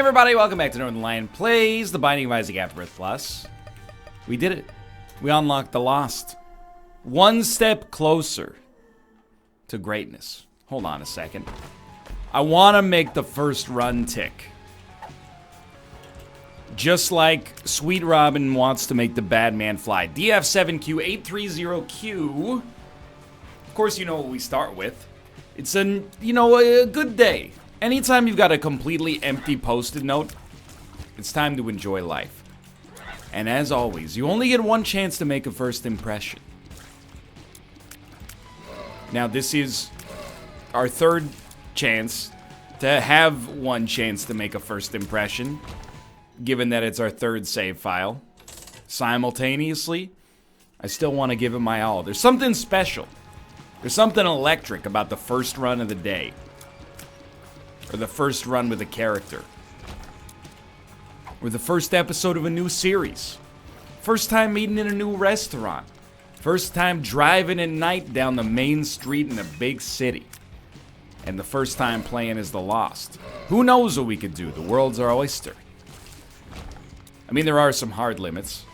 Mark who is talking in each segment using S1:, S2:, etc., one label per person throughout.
S1: everybody, welcome back to Northernlion Plays The Binding of Isaac Afterbirth Plus. We did it. We unlocked the Lost. One step closer to greatness. Hold on a second. I want to make the first run tick. Just like Sweet Robin wants to make the bad man fly. DF7Q830Q. Of course, you know what we start with. It's a good day. Anytime you've got a completely empty post-it note, it's time to enjoy life. And as always, you only get one chance to make a first impression. Now, this is our third chance to have one chance to make a first impression, given that it's our third save file. Simultaneously, I still want to give it my all. There's something special. There's something electric about the first run of the day. Or the first run with a character. Or the first episode of a new series. First time meeting in a new restaurant. First time driving at night down the main street in a big city. And the first time playing as the Lost. Who knows what we could do? The world's our oyster. I mean, there are some hard limits.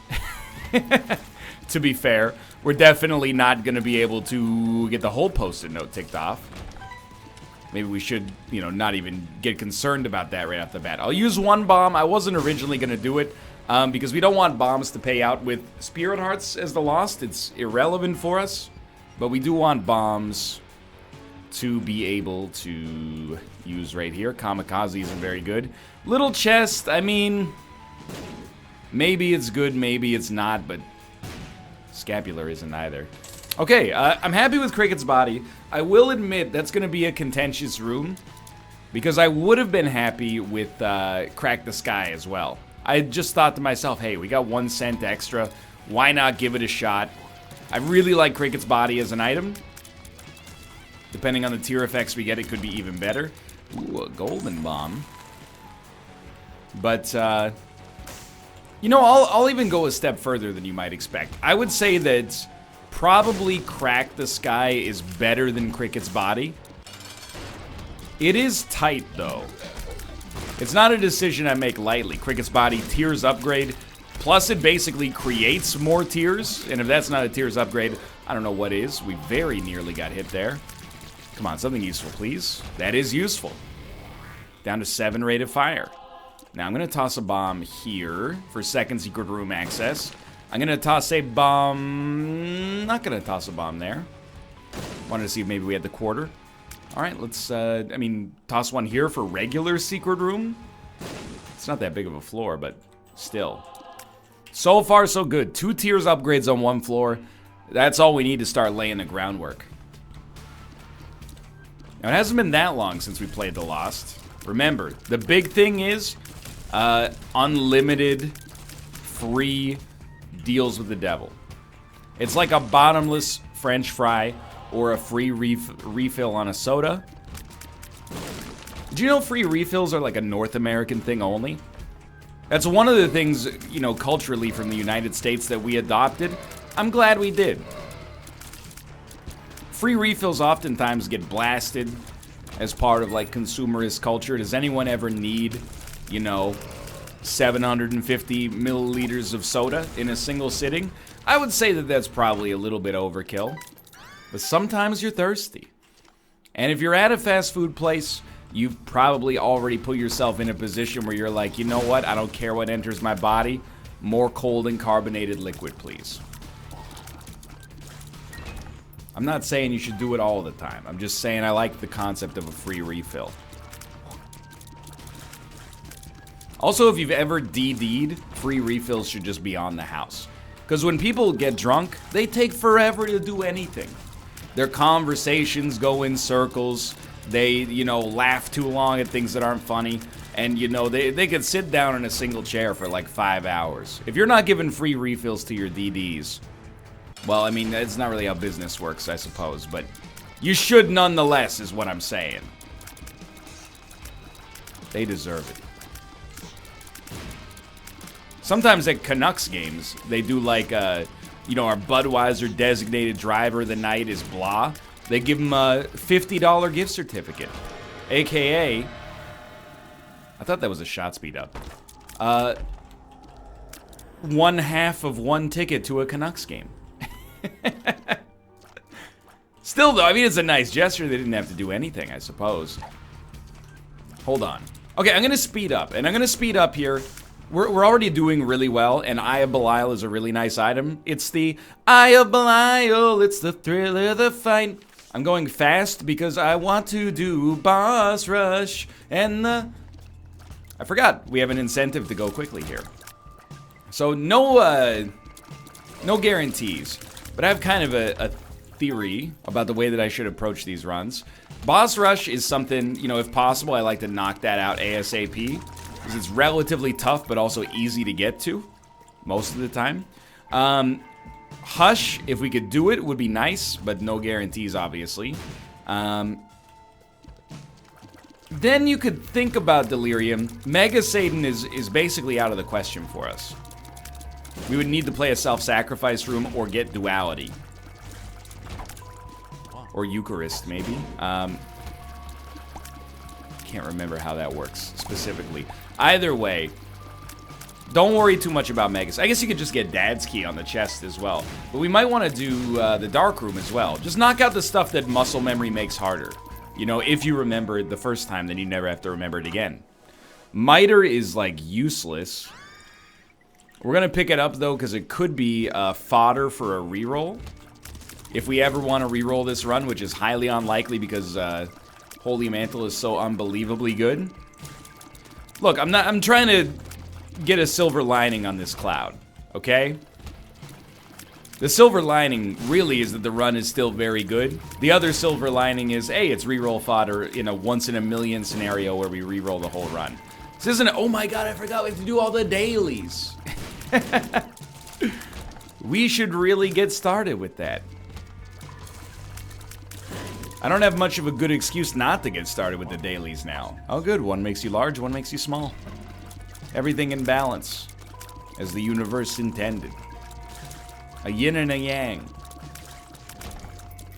S1: To be fair, we're definitely not going to be able to get the whole post-it note ticked off. Maybe we should, not even get concerned about that right off the bat. I'll use one bomb. I wasn't originally going to do it because we don't want bombs to pay out with Spirit Hearts as the Lost. It's irrelevant for us. But we do want bombs to be able to use right here. Kamikaze isn't very good. Little chest, I mean, maybe it's good, maybe it's not, but scapular isn't either. Okay, I'm happy with Cricket's body. I will admit that's going to be a contentious room because I would have been happy with Crack the Sky as well. I just thought to myself, hey, we got 1 cent extra. Why not give it a shot? I really like Cricket's body as an item. Depending on the tier effects we get, it could be even better. Ooh, a golden bomb. But, I'll even go a step further than you might expect. I would say that probably Crack the Sky is better than Cricket's body. It is tight, though. It's not a decision I make lightly. Cricket's body tiers upgrade, plus it basically creates more tiers, and if that's not a tiers upgrade, I don't know what is. We very nearly got hit there. Come on, something useful, please. That is useful. Down to 7 rate of fire. Now, I'm going to toss a bomb here for second secret room access. I'm going to toss a bomb... Not going to toss a bomb there. Wanted to see if maybe we had the quarter. All right, let's, toss one here for regular secret room. It's not that big of a floor, but still. So far, so good. 2 tiers upgrades on 1 floor. That's all we need to start laying the groundwork. Now, it hasn't been that long since we played The Lost. Remember, the big thing is unlimited free deals with the devil. It's like a bottomless French fry or a free refill on a soda. Do you know free refills are like a North American thing only? That's one of the things, culturally from the United States that we adopted. I'm glad we did. Free refills oftentimes get blasted as part of like consumerist culture. Does anyone ever need, 750 milliliters of soda in a single sitting? I would say that that's probably a little bit overkill. But sometimes you're thirsty. And if you're at a fast food place, you've probably already put yourself in a position where you're like, you know what? I don't care what enters my body. More cold and carbonated liquid, please. I'm not saying you should do it all the time. I'm just saying I like the concept of a free refill. Also, if you've ever DD'd, free refills should just be on the house. Because when people get drunk, they take forever to do anything. Their conversations go in circles. They, laugh too long at things that aren't funny. And, they could sit down in a single chair for like 5 hours. If you're not giving free refills to your DDs, well, I mean, that's not really how business works, I suppose. But you should nonetheless, is what I'm saying. They deserve it. Sometimes at Canucks games, they do like, our Budweiser designated driver of the night is blah. They give him a $50 gift certificate. AKA, I thought that was a shot speed up. 1/2 of one ticket to a Canucks game. Still, though, I mean, it's a nice gesture. They didn't have to do anything, I suppose. Hold on. Okay, I'm going to speed up. And I'm going to speed up here. We're already doing really well, and Eye of Belial is a really nice item. It's the Eye of Belial, it's the thrill of the fight. I'm going fast because I want to do boss rush. And I forgot, we have an incentive to go quickly here. So no guarantees, but I have kind of a theory about the way that I should approach these runs. Boss rush is something, you know, if possible, I like to knock that out ASAP. Because it's relatively tough, but also easy to get to, most of the time. Hush, if we could do it, would be nice, but no guarantees, obviously. Then you could think about Delirium. Mega Satan is basically out of the question for us. We would need to play a self-sacrifice room or get Duality. Or Eucharist, maybe. Can't remember how that works specifically. Either way, don't worry too much about Megas. I guess you could just get Dad's Key on the chest as well. But we might want to do the Dark Room as well. Just knock out the stuff that muscle memory makes harder. You know, if you remember it the first time, then you never have to remember it again. Miter is, like, useless. We're going to pick it up, though, because it could be fodder for a reroll. If we ever want to reroll this run, which is highly unlikely because Holy Mantle is so unbelievably good. Look, I'm trying to get a silver lining on this cloud, okay? The silver lining really is that the run is still very good. The other silver lining is, hey, it's reroll fodder in a once-in-a-million scenario where we reroll the whole run. This isn't, oh my god, I forgot we have to do all the dailies. We should really get started with that. I don't have much of a good excuse not to get started with the dailies now. Oh good, one makes you large, one makes you small. Everything in balance, as the universe intended. A yin and a yang.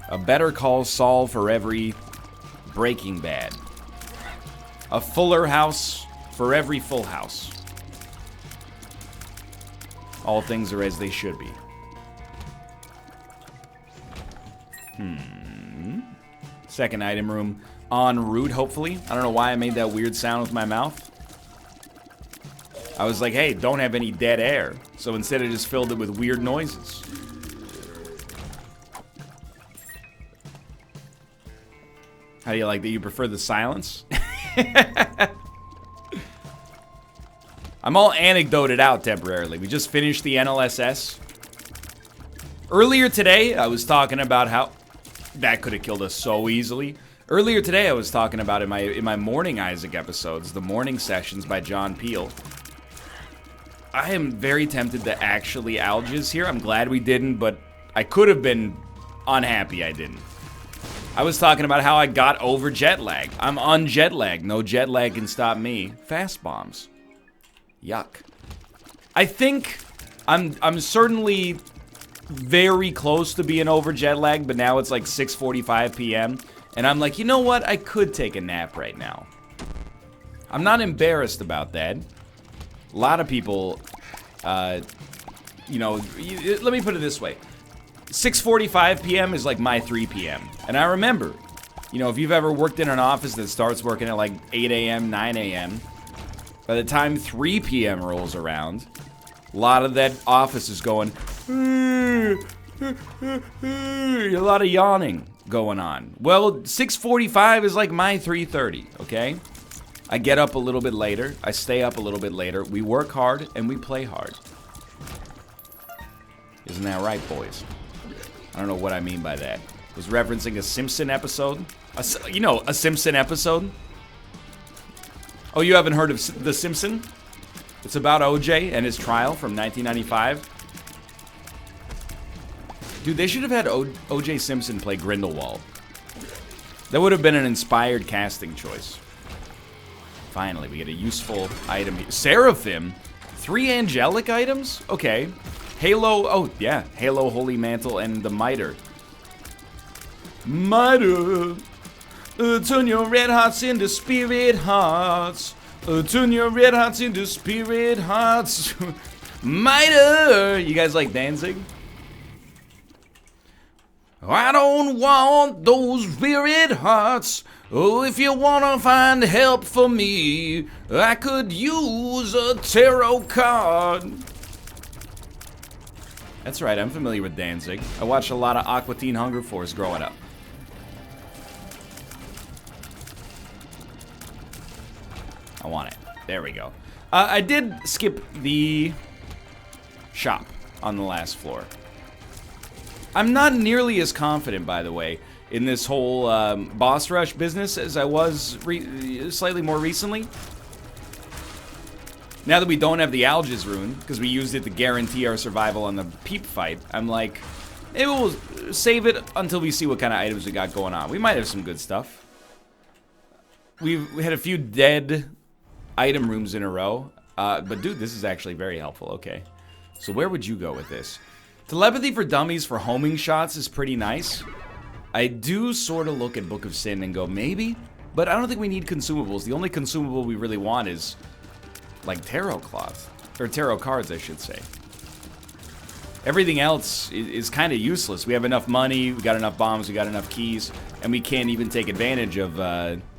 S1: A Better Call Saul for every Breaking Bad. A Fuller House for every Full House. All things are as they should be. Second item room en route, hopefully. I don't know why I made that weird sound with my mouth. I was like, hey, don't have any dead air. So instead I just filled it with weird noises. How do you like that? You prefer the silence? I'm all anecdoted out temporarily. We just finished the NLSS. Earlier today, I was talking about how... That could have killed us so easily. Earlier today, I was talking about in my Morning Isaac episodes, the morning sessions by John Peel. I am very tempted to actually Algiz here. I'm glad we didn't, but I could have been unhappy I didn't. I was talking about how I got over jet lag. I'm un-jet lagged. No jet lag can stop me. Fast bombs. Yuck. I think I'm certainly very close to being over jet lag, but now it's like 6:45 p.m. And I'm like, you know what? I could take a nap right now. I'm not embarrassed about that. A lot of people, you know, let me put it this way. 6:45 p.m. is like my 3 p.m. And I remember, you know, if you've ever worked in an office that starts working at like 8 a.m., 9 a.m., by the time 3 p.m. rolls around, a lot of that office is going, a lot of yawning going on. Well, 6:45 is like my 3:30, okay? I get up a little bit later. I stay up a little bit later. We work hard and we play hard. Isn't that right, boys? I don't know what I mean by that. I was referencing a Simpson episode. You know, a Simpson episode. Oh, you haven't heard of The Simpson? It's about OJ and his trial from 1995. Dude, they should have had OJ Simpson play Grindelwald. That would have been an inspired casting choice. Finally, we get a useful item here. Seraphim? 3 angelic items? Okay. Halo, oh yeah, Halo, Holy Mantle, and the Miter. Miter! Turn your red hearts into spirit hearts. Turn your red hearts into spirit hearts. Miter! You guys like Danzig? I don't want those wearied hearts. Oh, if you wanna find help for me, I could use a tarot card. That's right, I'm familiar with Danzig. I watched a lot of Aqua Teen Hunger Force growing up. I want it. There we go. I did skip the shop on the last floor. I'm not nearly as confident, by the way, in this whole boss rush business as I was slightly more recently. Now that we don't have the Algiz rune, because we used it to guarantee our survival on the peep fight, I'm like, maybe we'll save it until we see what kind of items we got going on. We might have some good stuff. We had a few dead item rooms in a row. But dude, this is actually very helpful. Okay. So where would you go with this? Telepathy for dummies for homing shots is pretty nice. I do sort of look at Book of Sin and go, maybe? But I don't think we need consumables. The only consumable we really want is, like, tarot cloth. Or tarot cards, I should say. Everything else is kind of useless. We have enough money, we got enough bombs, we got enough keys, and we can't even take advantage of,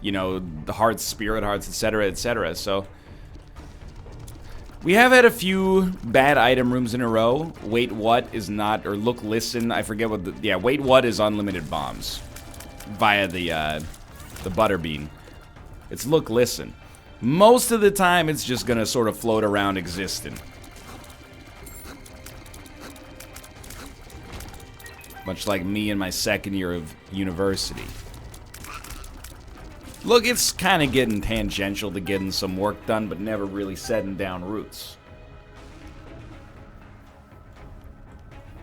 S1: you know, the hearts, spirit hearts, etc., etc., so... We have had a few bad item rooms in a row. Wait, what is not, or look, listen, I forget what the, yeah, wait, what is unlimited bombs via the butterbean. It's look, listen. Most of the time, it's just gonna sort of float around existing. Much like me in my second year of university. Look, it's kind of getting tangential to getting some work done, but never really setting down roots.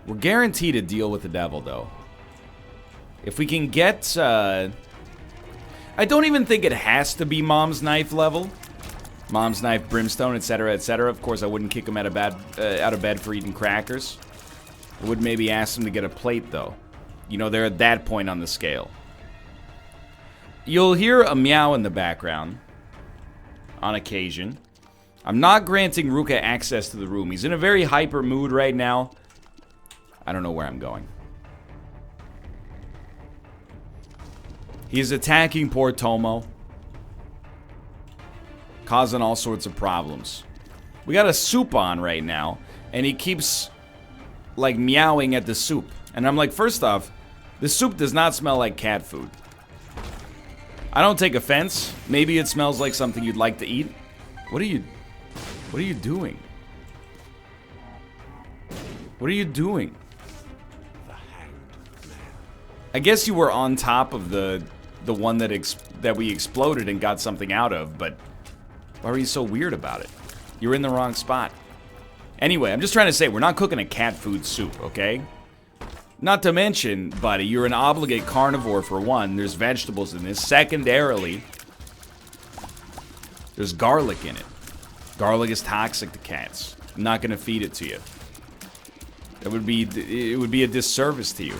S1: We're guaranteed to deal with the devil, though. If we can get, I don't even think it has to be Mom's Knife level. Mom's Knife, Brimstone, etc., etc. Of course, I wouldn't kick him out of bed for eating crackers. I would maybe ask him to get a plate, though. You know, they're at that point on the scale. You'll hear a meow in the background, on occasion. I'm not granting Ruka access to the room. He's in a very hyper mood right now. I don't know where I'm going. He's attacking poor Tomo, causing all sorts of problems. We got a soup on right now, and he keeps, like, meowing at the soup. And I'm like, first off, the soup does not smell like cat food. I don't take offense. Maybe it smells like something you'd like to eat. What are you doing? What are you doing? I guess you were on top of the one that we exploded and got something out of, but why were you so weird about it? You're in the wrong spot. Anyway, I'm just trying to say, we're not cooking a cat food soup, okay? Not to mention, buddy, you're an obligate carnivore for one. There's vegetables in this. Secondarily, there's garlic in it. Garlic is toxic to cats. I'm not gonna feed it to you. It would be a disservice to you.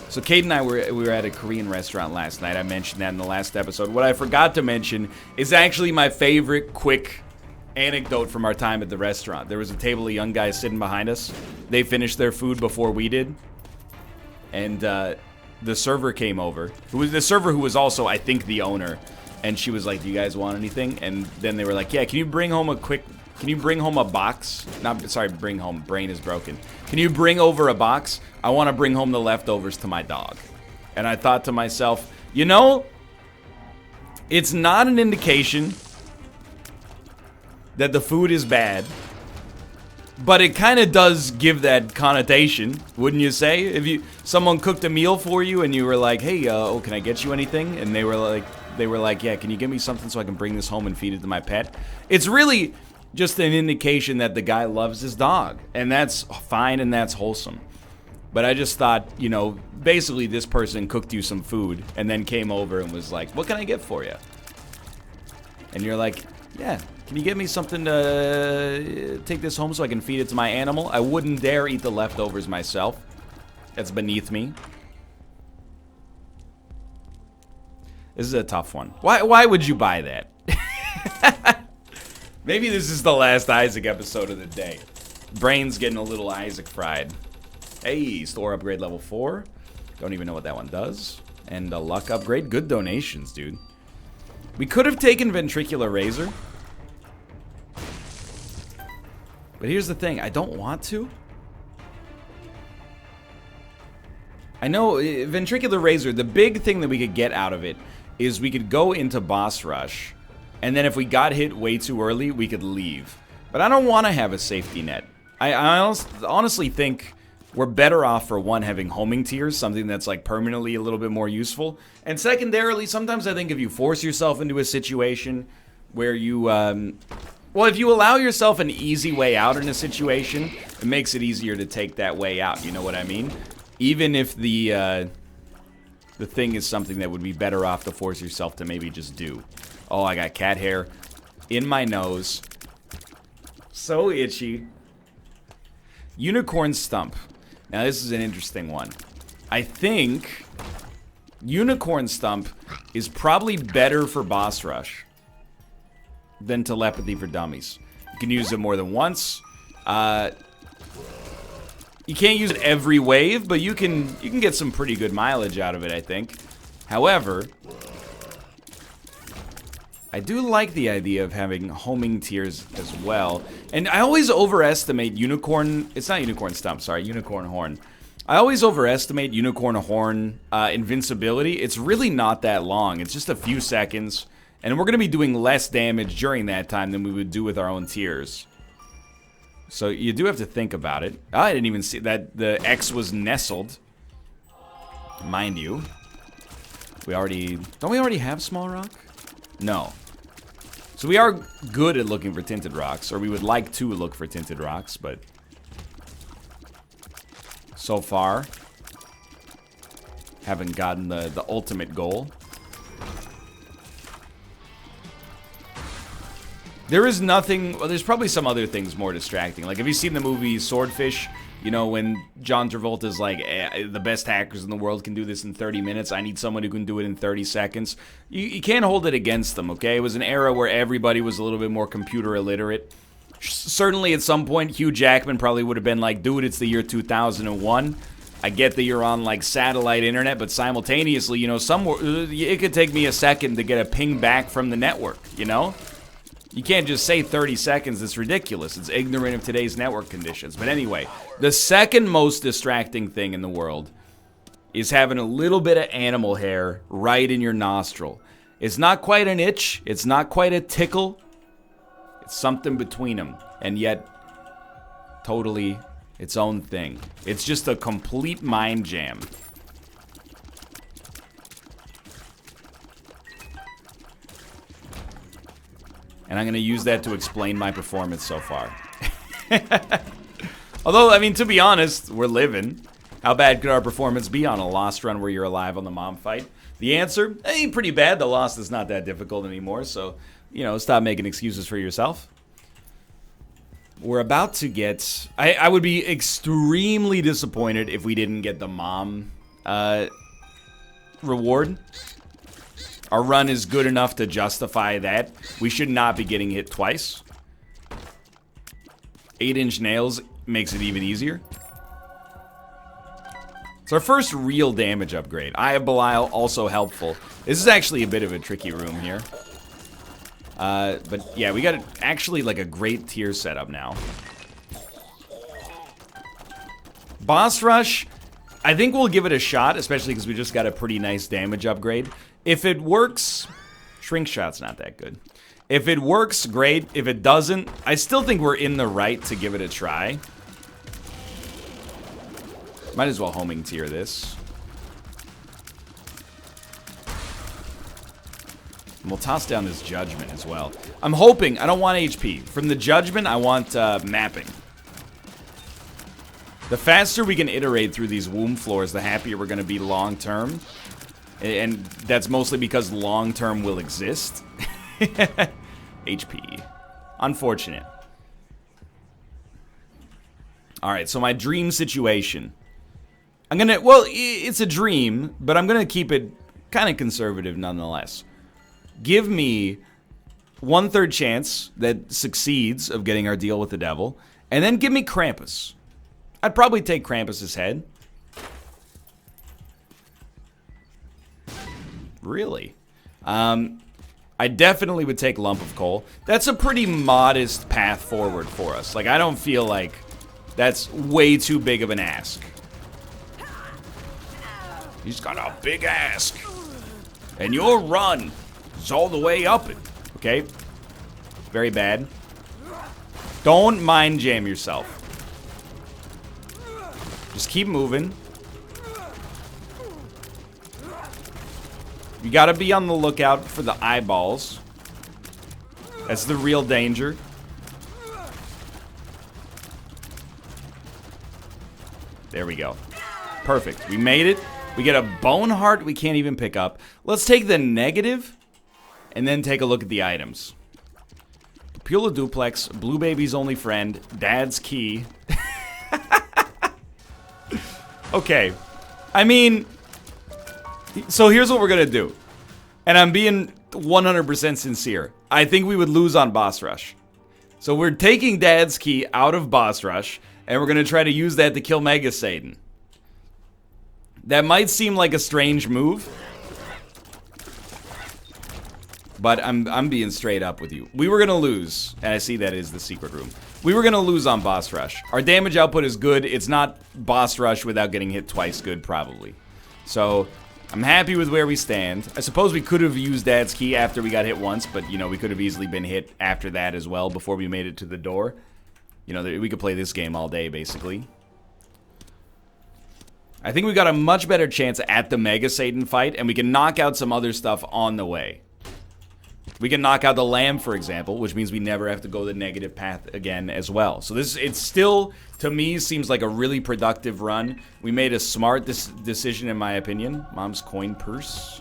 S1: So Kate and I we were at a Korean restaurant last night. I mentioned that in the last episode. What I forgot to mention is actually my favorite quick anecdote from our time at the restaurant. There was a table of young guys sitting behind us. They finished their food before we did. And the server came over. Who was the server who was also, I think, the owner. And she was like, do you guys want anything? And then they were like, yeah, can you bring home a box? Sorry, bring home. Brain is broken. Can you bring over a box? I want to bring home the leftovers to my dog. And I thought to myself, you know, it's not an indication that the food is bad, but it kind of does give that connotation, wouldn't you say? If someone cooked a meal for you and you were like, hey, oh, can I get you anything? And they were like, yeah, can you give me something so I can bring this home and feed it to my pet? It's really just an indication that the guy loves his dog, and that's fine and that's wholesome. But I just thought, you know, basically this person cooked you some food and then came over and was like, what can I get for you? And you're like, yeah. Can you get me something to take this home so I can feed it to my animal? I wouldn't dare eat the leftovers myself. That's beneath me. This is a tough one. Why would you buy that? Maybe this is the last Isaac episode of the day. Brain's getting a little Isaac fried. Hey, store upgrade level 4. Don't even know what that one does. And a luck upgrade. Good donations, dude. We could have taken Ventricular Razor. But here's the thing. I don't want to. I know Ventricular Razor, the big thing that we could get out of it is we could go into boss rush. And then if we got hit way too early, we could leave. But I don't want to have a safety net. I honestly think we're better off, for one, having homing tiers, something that's like permanently a little bit more useful. And secondarily, sometimes I think if you force yourself into a situation where you, well, if you allow yourself an easy way out in a situation, it makes it easier to take that way out, you know what I mean? Even if the thing is something that would be better off to force yourself to maybe just do. Oh, I got cat hair in my nose. So itchy. Unicorn Stump. Now, this is an interesting one. I think Unicorn Stump is probably better for boss rush than Telepathy for Dummies. You can use it more than once. You can't use it every wave, but you can get some pretty good mileage out of it, I think. However, I do like the idea of having homing tiers as well. And I always overestimate Unicorn... It's not Unicorn Stump, sorry. Unicorn Horn. I always overestimate Unicorn Horn invincibility. It's really not that long. It's just a few seconds. And we're going to be doing less damage during that time than we would do with our own tiers. So you do have to think about it. Oh, I didn't even see that the X was nestled. Mind you. Don't we already have Small Rock? No. So we are good at looking for tinted rocks, or we would like to look for tinted rocks, but so far haven't gotten the ultimate goal. There is nothing, well, there's probably some other things more distracting. Like, have you seen the movie Swordfish? You know, when John Travolta's like, the best hackers in the world can do this in 30 minutes. I need someone who can do it in 30 seconds. You can't hold it against them, okay? It was an era where everybody was a little bit more computer illiterate. Certainly at some point, Hugh Jackman probably would have been like, dude, it's the year 2001. I get that you're on, like, satellite internet, but simultaneously, you know, it could take me a second to get a ping back from the network, you know? You can't just say 30 seconds. It's ridiculous. It's ignorant of today's network conditions. But anyway, the second most distracting thing in the world is having a little bit of animal hair right in your nostril. It's not quite an itch. It's not quite a tickle. It's something between them. And yet, totally its own thing. It's just a complete mind jam. And I'm going to use that to explain my performance so far. Although, I mean, to be honest, we're living. How bad could our performance be on a Lost run where you're alive on the mom fight? The answer? Pretty bad. The Lost is not that difficult anymore. So, you know, stop making excuses for yourself. We're about to get... I would be extremely disappointed if we didn't get the mom reward. Our run is good enough to justify that. We should not be getting hit twice. 8-inch nails makes it even easier. It's our first real damage upgrade. Eye of Belial, also helpful. This is actually a bit of a tricky room here. But yeah, we got actually like a great tier setup now. Boss Rush, I think we'll give it a shot, especially because we just got a pretty nice damage upgrade. If it works, Shrink Shot's not that good. If it works, great. If it doesn't, I still think we're in the right to give it a try. Might as well homing tier this. And we'll toss down this Judgment as well. I'm hoping, I don't want HP. From the Judgment, I want mapping. The faster we can iterate through these womb floors, the happier we're going to be long term. And that's mostly because long term will exist. HP. Unfortunate. Alright, so my dream situation. I'm gonna, well, it's a dream, but I'm gonna keep it kind of conservative nonetheless. Give me 1/3 chance that succeeds of getting our deal with the devil. And then give me Krampus. I'd probably take Krampus's head. Really? I definitely would take Lump of Coal. That's a pretty modest path forward for us. Like, I don't feel like that's way too big of an ask. He's got a big ask. And your run is all the way up it. Okay? Very bad. Don't mind jam yourself. Just keep moving. You gotta be on the lookout for the eyeballs. That's the real danger. There we go. Perfect. We made it. We get a bone heart we can't even pick up. Let's take the negative and then take a look at the items. Pula Duplex, Blue Baby's Only Friend, Dad's Key. Okay. I mean, so here's what we're gonna do. And I'm being 100% sincere. I think we would lose on Boss Rush. So we're taking Dad's Key out of Boss Rush, and we're gonna try to use that to kill Mega Satan. That might seem like a strange move, but I'm being straight up with you. We were gonna lose, and I see that is the secret room. We were gonna lose on Boss Rush. Our damage output is good. It's not Boss Rush without getting hit twice good, probably. So I'm happy with where we stand. I suppose we could have used Dad's Key after we got hit once, but, you know, we could have easily been hit after that as well before we made it to the door. You know, we could play this game all day, basically. I think we got a much better chance at the Mega Satan fight, and we can knock out some other stuff on the way. We can knock out the lamb, for example, which means we never have to go the negative path again as well. So it still, to me, seems like a really productive run. We made a smart decision, in my opinion. Mom's coin purse.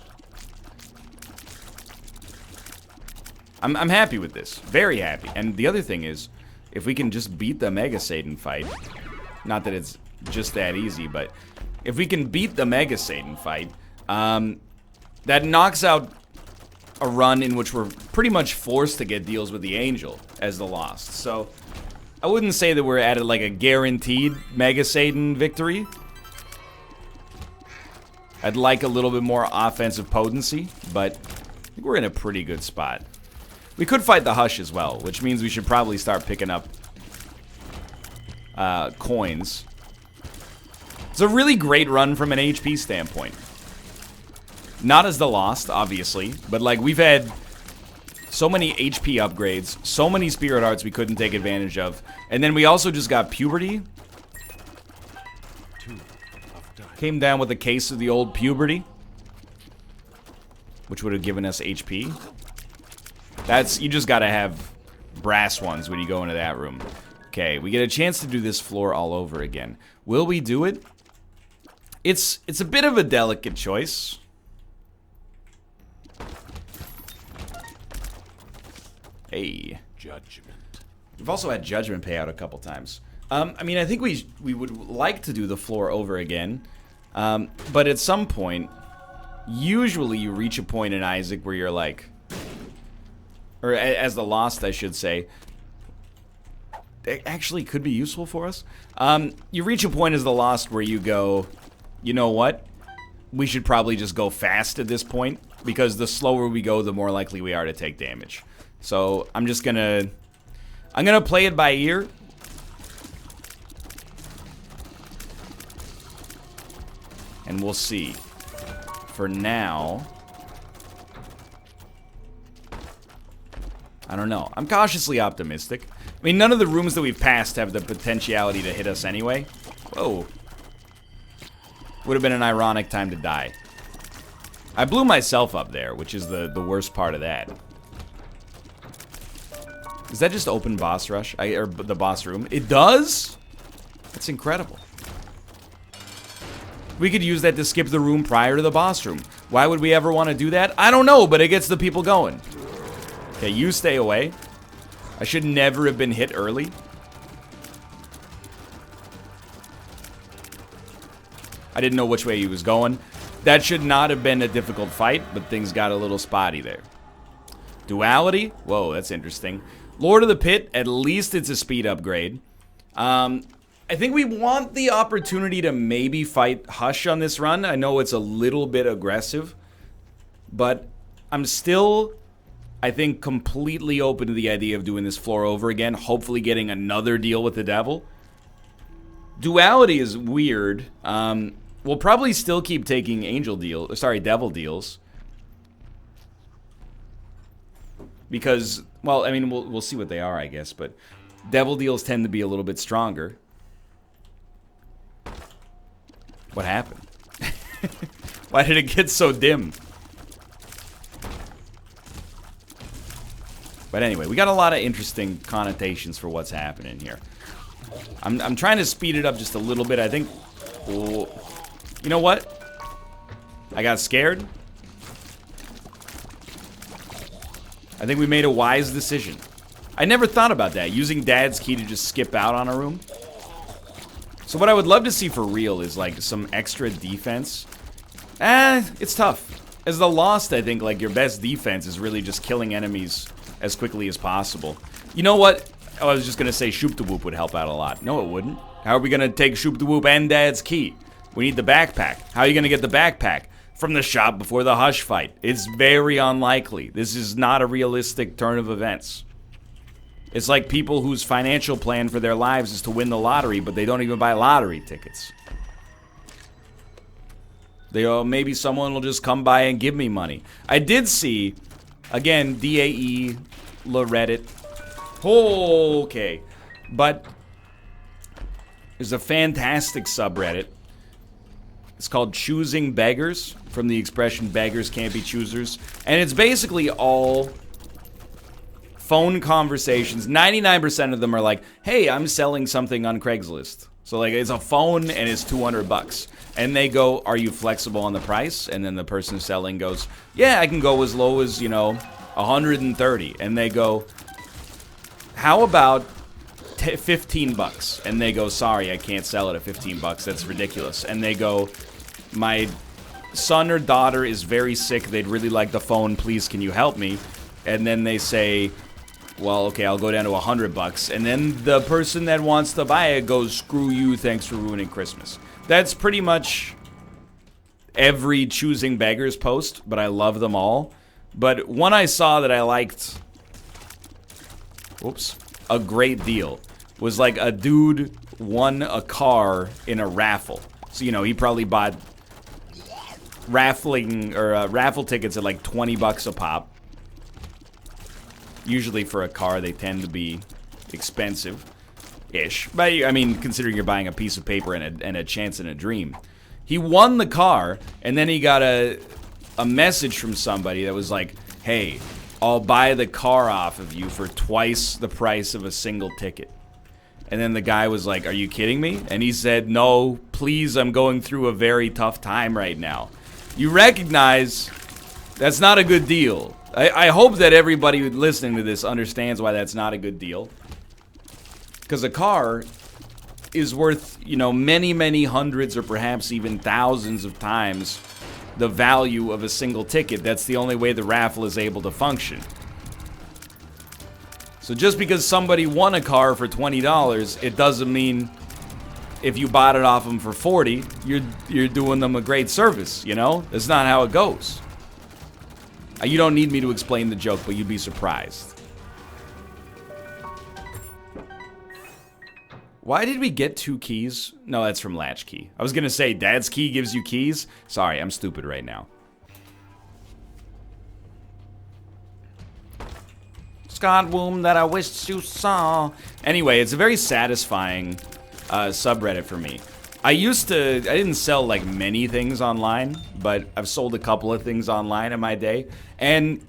S1: I'm happy with this. Very happy. And the other thing is, if we can just beat the Mega Satan fight, not that it's just that easy, but if we can beat the Mega Satan fight, that knocks out a run in which we're pretty much forced to get deals with the Angel as the Lost. So I wouldn't say that we're at like a guaranteed Mega Satan victory. I'd like a little bit more offensive potency, but I think we're in a pretty good spot. We could fight the Hush as well, which means we should probably start picking up coins. It's a really great run from an HP standpoint. Not as the Lost, obviously, but like we've had so many HP upgrades, so many Spirit Hearts we couldn't take advantage of, and then we also just got Puberty. Came down with a case of the old Puberty, which would have given us HP. You just gotta have brass ones when you go into that room. Okay, we get a chance to do this floor all over again. Will we do it? It's a bit of a delicate choice. Hey. Judgment. We've also had Judgment pay out a couple times. I mean, I think we would like to do the floor over again. But at some point, usually you reach a point in Isaac where you're like, or as the Lost, I should say, it actually could be useful for us. You reach a point as the Lost where you go, you know what? We should probably just go fast at this point, because the slower we go, the more likely we are to take damage. So I'm gonna play it by ear. And we'll see. For now, I don't know. I'm cautiously optimistic. I mean, none of the rooms that we've passed have the potentiality to hit us anyway. Whoa. Would have been an ironic time to die. I blew myself up there, which is the worst part of that. Does that just open Boss Rush? Or the boss room? It does? That's incredible. We could use that to skip the room prior to the boss room. Why would we ever want to do that? I don't know, but it gets the people going. Okay, you stay away. I should never have been hit early. I didn't know which way he was going. That should not have been a difficult fight, but things got a little spotty there. Duality? Whoa, that's interesting. Lord of the Pit, at least it's a speed upgrade. I think we want the opportunity to maybe fight Hush on this run. I know it's a little bit aggressive, but I'm still, I think, completely open to the idea of doing this floor over again, hopefully getting another deal with the devil. Duality is weird. We'll probably still keep taking devil deals. Because, well, I mean, we'll see what they are, I guess, but devil deals tend to be a little bit stronger. What happened? Why did it get so dim? But anyway, we got a lot of interesting connotations for what's happening here. I'm trying to speed it up just a little bit. I think... Oh, you know what? I got scared. I think we made a wise decision. I never thought about that, using Dad's key to just skip out on a room. So what I would love to see for real is, like, some extra defense. It's tough. As the Lost, I think, like, your best defense is really just killing enemies as quickly as possible. You know what? I was just gonna say Shoop the Whoop would help out a lot. No, it wouldn't. How are we gonna take Shoop the Whoop and Dad's key? We need the backpack. How are you gonna get the backpack? From the shop before the Hush fight. It's very unlikely. This is not a realistic turn of events. It's like people whose financial plan for their lives is to win the lottery, but they don't even buy lottery tickets. Maybe someone will just come by and give me money. I did see, again, DAE, Reddit. Okay. But there's a fantastic subreddit. It's called Choosing Beggars, from the expression beggars can't be choosers. And it's basically all phone conversations. 99% of them are like, hey, I'm selling something on Craigslist. So, like, it's a phone and it's $200. And they go, are you flexible on the price? And then the person selling goes, yeah, I can go as low as, you know, 130. And they go, how about $15? And they go, sorry, I can't sell it at $15. That's ridiculous. And they go, my son or daughter is very sick. They'd really like the phone. Please, can you help me? And then they say, well, okay, I'll go down to $100. And then the person that wants to buy it goes, screw you, thanks for ruining Christmas. That's pretty much every Choosing Beggars post, but I love them all. But one I saw that I liked, a great deal, was like a dude won a car in a raffle. So, you know, he probably bought raffle tickets at like $20 a pop. Usually for a car, they tend to be expensive-ish. But, I mean, considering you're buying a piece of paper and a chance and a dream. He won the car, and then he got a message from somebody that was like, hey, I'll buy the car off of you for twice the price of a single ticket. And then the guy was like, are you kidding me? And he said, no, please, I'm going through a very tough time right now. You recognize that's not a good deal. I hope that everybody listening to this understands why that's not a good deal. Because a car is worth, you know, many, many hundreds or perhaps even thousands of times the value of a single ticket. That's the only way the raffle is able to function. So just because somebody won a car for $20, it doesn't mean if you bought it off them for $40, you're doing them a great service, you know? That's not how it goes. You don't need me to explain the joke, but you'd be surprised. Why did we get 2 keys? No, that's from Latchkey. I was gonna say, Dad's key gives you keys? Sorry, I'm stupid right now. Scott Womb that I wished you saw. Anyway, it's a very satisfying subreddit for me. I didn't sell like many things online, but I've sold a couple of things online in my day. And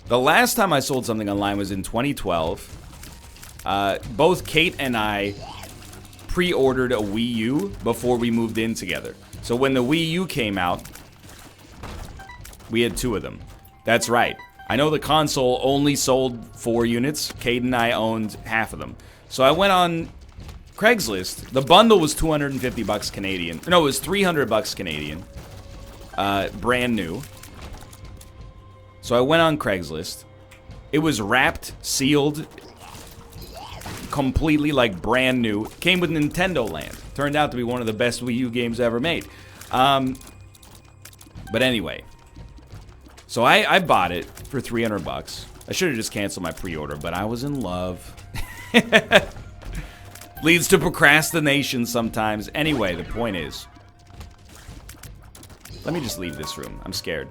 S1: the last time I sold something online was in 2012. Both Kate and I pre-ordered a Wii U before we moved in together. So when the Wii U came out, we had 2 of them. That's right. I know the console only sold 4 units. Kate and I owned half of them. So I went on Craigslist. The bundle was $250 Canadian. No, it was $300 Canadian. Brand new. So I went on Craigslist. It was wrapped, sealed, completely like brand new. Came with Nintendo Land. Turned out to be one of the best Wii U games ever made. But anyway, so I bought it for $300. I should have just canceled my pre-order, but I was in love. Leads to procrastination sometimes. Anyway, the point is, let me just leave this room. I'm scared.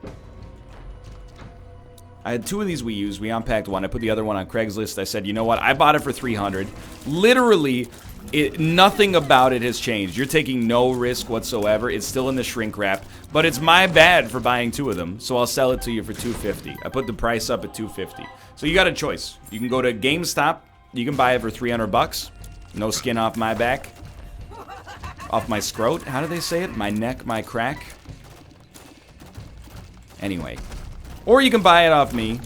S1: I had 2 of these Wii U's. We unpacked one. I put the other one on Craigslist. I said, you know what? I bought it for $300. Literally, nothing about it has changed. You're taking no risk whatsoever. It's still in the shrink wrap, but it's my bad for buying 2 of them, so I'll sell it to you for $250. I put the price up at $250. So you got a choice. You can go to GameStop. You can buy it for $300. No skin off my back. Off my scrot. How do they say it? My neck, my crack. Anyway. Or you can buy it off me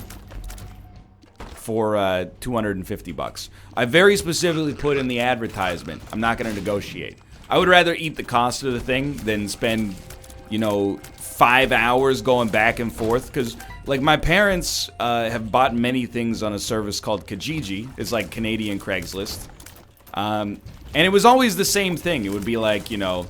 S1: for $250. I very specifically put in the advertisement, I'm not going to negotiate. I would rather eat the cost of the thing than spend, you know, 5 hours going back and forth. Because, like, my parents have bought many things on a service called Kijiji. It's like Canadian Craigslist. And it was always the same thing. It would be like, you know,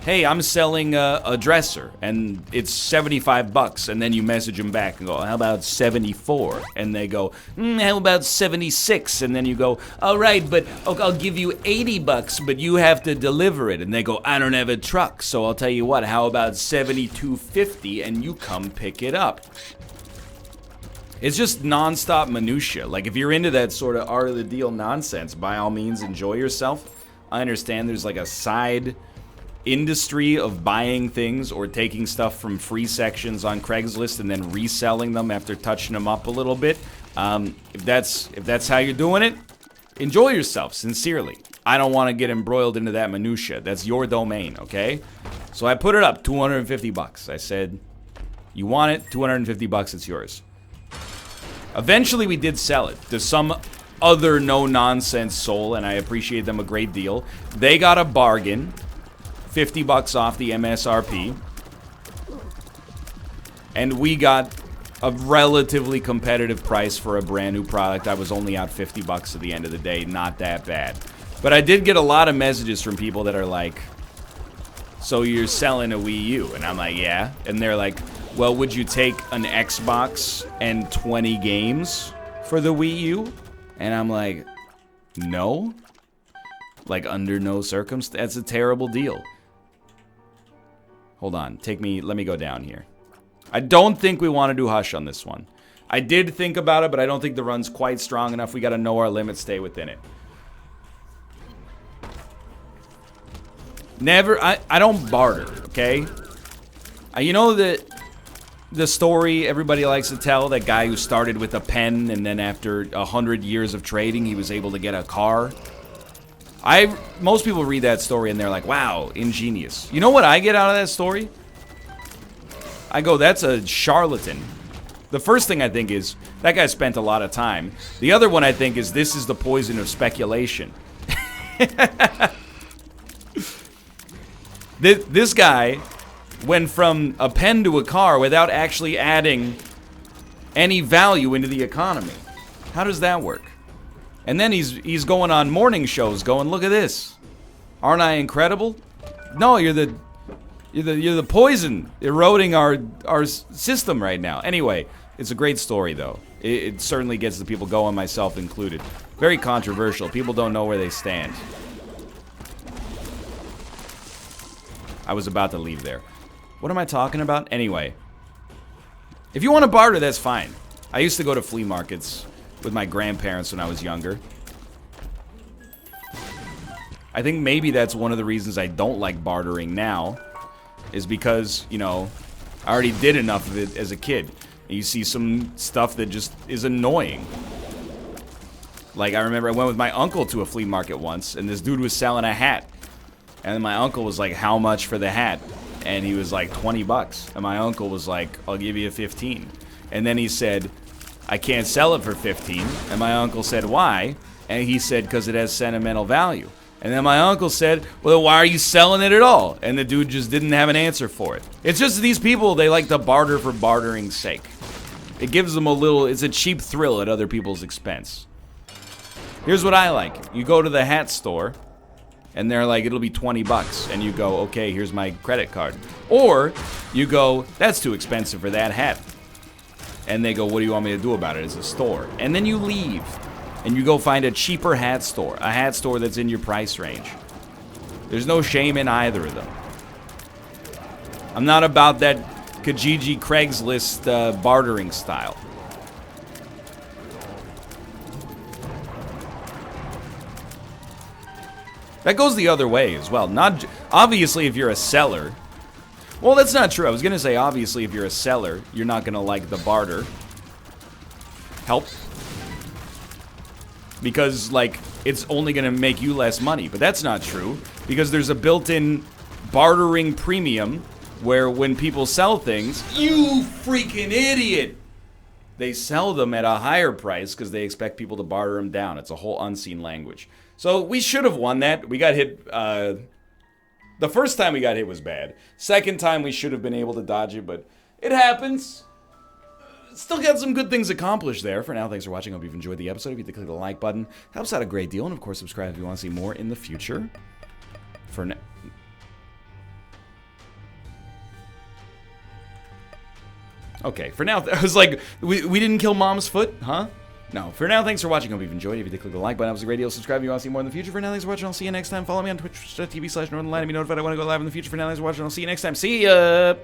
S1: hey, I'm selling a dresser, and it's $75, and then you message them back and go, how about 74? And they go, how about 76? And then you go, all right, but I'll give you $80, but you have to deliver it. And they go, I don't have a truck, so I'll tell you what, how about $72.50, and you come pick it up. It's just nonstop minutia. Like, if you're into that sort of art of the deal nonsense, by all means, enjoy yourself. I understand there's like a side industry of buying things or taking stuff from free sections on Craigslist and then reselling them after touching them up a little bit. If that's how you're doing it, enjoy yourself, sincerely. I don't want to get embroiled into that minutia. That's your domain, okay? So I put it up, $250. I said, you want it, $250, it's yours. Eventually we did sell it to some other no-nonsense soul, and I appreciate them a great deal. They got a bargain. $50 off the MSRP, and we got a relatively competitive price for a brand new product. I was only out $50 at the end of the day. Not that bad. But I did get a lot of messages from people that are like, so you're selling a Wii U? And I'm like, yeah. And they're like, well, would you take an Xbox and 20 games for the Wii U? And I'm like, no. Like, under no circumstance. That's a terrible deal. Hold on, let me go down here. I don't think we want to do Hush on this one. I did think about it, but I don't think the run's quite strong enough. We got to know our limits, stay within it. Never, I don't barter, okay? You know the story everybody likes to tell, that guy who started with a pen and then after 100 years of trading, he was able to get a car? Most people read that story and they're like, wow, ingenious. You know what I get out of that story? I go, that's a charlatan. The first thing I think is, that guy spent a lot of time. The other one I think is, this is the poison of speculation. This guy went from a pen to a car without actually adding any value into the economy. How does that work? And then he's going on morning shows going, look at this. Aren't I incredible? No, you're the poison eroding our system right now. Anyway, it's a great story though. It certainly gets the people going, myself included. Very controversial. People don't know where they stand. I was about to leave there. What am I talking about? Anyway. If you want to barter, that's fine. I used to go to flea markets with my grandparents when I was younger. I think maybe that's one of the reasons I don't like bartering now, is because, you know, I already did enough of it as a kid. And you see some stuff that just is annoying. Like, I remember I went with my uncle to a flea market once, and this dude was selling a hat. And then my uncle was like, how much for the hat? And he was like, $20. And my uncle was like, I'll give you 15. And then he said, I can't sell it for 15. And my uncle said, why? And he said, because it has sentimental value. And then my uncle said, well, why are you selling it at all? And the dude just didn't have an answer for it. It's just these people, they like to barter for bartering's sake. It gives them a little, it's a cheap thrill at other people's expense. Here's what I like. You go to the hat store, and they're like, it'll be 20 bucks. And you go, okay, here's my credit card. Or you go, that's too expensive for that hat. And they go, what do you want me to do about it? It's a store. And then you leave. And you go find a cheaper hat store. A hat store that's in your price range. There's no shame in either of them. I'm not about that Kijiji Craigslist bartering style. That goes the other way as well. Not obviously if you're a seller. Well, that's not true. I was gonna say obviously if you're a seller, you're not gonna like the barter. Help. Because like it's only gonna make you less money, but that's not true because there's a built-in bartering premium where when people sell things, you freaking idiot, they sell them at a higher price because they expect people to barter them down. It's a whole unseen language. So we should have won that. We got hit. The first time we got hit was bad. Second time we should have been able to dodge it, but it happens. Still got some good things accomplished there. For now, thanks for watching. I hope you've enjoyed the episode. If you click the like button, helps out a great deal. And of course, subscribe if you want to see more in the future. For now. Okay, for now, I was like, we didn't kill Mom's foot, huh? No, for now, thanks for watching. I hope you've enjoyed. If you did, click the like button. That was a great deal. Subscribe if you want to see more in the future. For now, thanks for watching. I'll see you next time. Follow me on twitch.tv/Northernlion to be notified I want to go live in the future. For now, thanks for watching. I'll see you next time. See ya!